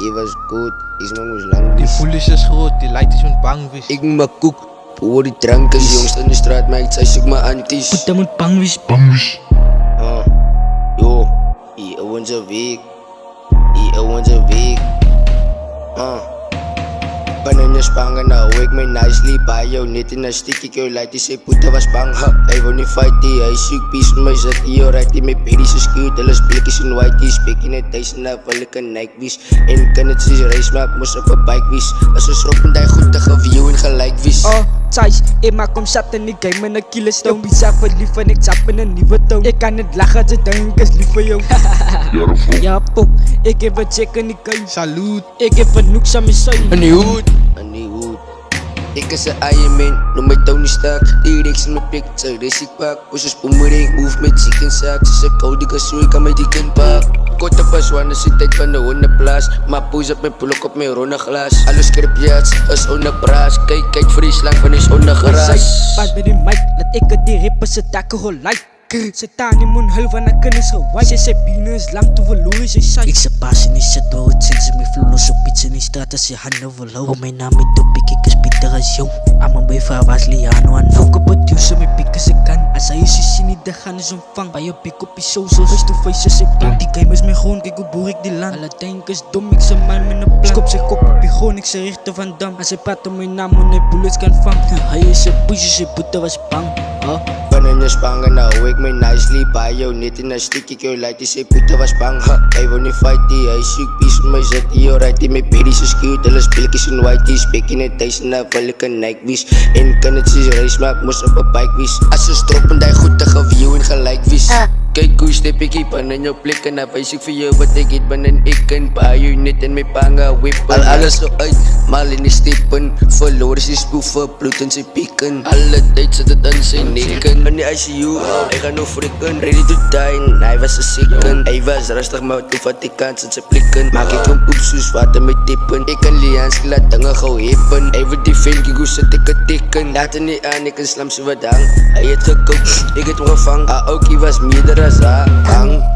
die was goed, iets maar moest lang Die wees. foolish is groot, die light is moet bang wees. Ik moet maar koek, hoor die drankers, jongens in de straat, meid, zij zoek maar anties. Puta moet bang wees. Yo, hier owens een week, hier owens een week. Banana spangen, nou ik mijn nicely bij jou. Net in een sticky girl, light die zei puta was bang. Hij wil niet fighten, hij zoekt peace met mij. Zet hier right in mijn baby's geschuurd. Alles blikjes in whitey. Speaking het thuis en dan wil ik een Nike wies. En ik kan het zien race, maar ik moest op een bike wies. Als we schrokken, die goed te view en gelijk wies. Oh, Thijs, maar kom zat in die game in een kilo stone. Pizza verliefd en ik zap in een nieuwe toon. Ik kan het lachen als ik denk, is lief voor jou. Ja, pop, ik heb een check in die kei. Salut. Ik heb een noeks aan mijn zoon. Een nieuw hoed. Ik is een Iron Man, noem mij Tony Stark. Die reeks in mijn pik, ze race ik pak. Poesjes boemering, oef met chicken saak. Ze zei koud, ik kan zo, ik kan mij die kind pak. Korte pas, want is die tijd van de hondenplaats. Maar poes op mijn pulk op mijn ronde glas. Alle scriptjats is onderbraas. Kijk voor die slang van die ondergeraas. Pas bij die mic, laat ik het die rippen, ze takken gewoon like. Ze taan in mijn huil van haar kennis gewaai. Ze zei binnen is lang te verloren, ze zei ik ze pas in die shit door het zin. Ze me vloe los op iets in die straat als je handen verloor. Oh mijn naam is Dopik, ik is Pieter als jou. Aan mijn bever was Liano en Fok op het duw, me pikken ze kan. Als hij is zien niet, de gaan is ontvang. Bij je pik op je socials, face to face is ik plan. Die game is mijn gewoon, kijk hoe boer ik die land. Alle denken is dom, ik ze man met een plan. Skop zijn kop op je gewoon, ik ze richten van dam. Als hij praat om mijn naam, en hij bullets kan vangen. Hij is een poesje, zijn boete was bang. Banana spangen, nou ik mijn nicely bij jou. Net in een sticky girl, light die zei puta was bang. Hij wil niet fighten, hij zoekt peace met mij. Zet hier right in mijn baby's geschuurd. Alles blikjes in whitey. Speaking het thuis en dan wil ik een Nike wies. En ik kan het zien race, maar ik moest op een bike wies. Als ze stroppen, die goed te view en gelijk wies. Kijk hoe step ik hier in jouw plek. En dan wijs ik voor jou wat ik het ben. En ik kan bij jou net in mijn pangen wippen. Alles zo uit, mal in die stippen. Verloren zijn spoeven, bloed in zijn pieken. Alle tijd zit het aan zijn neken. In de ICU, hij gaat nog frikken. Ready to die, hij was een sikken. Hij was rustig, maar toen vat ik kans in zijn plikken. Maak ik hem poep soos water met tippen. Ik kan lians, laat dingen gauw hippen. Hij wordt die film, kijk hoe zit ik het tikken. Laat er niet aan, ik kan slam ze wat hang. Hij het gekookt, ik het hem gevangen. Ook hij was meerdere. Bang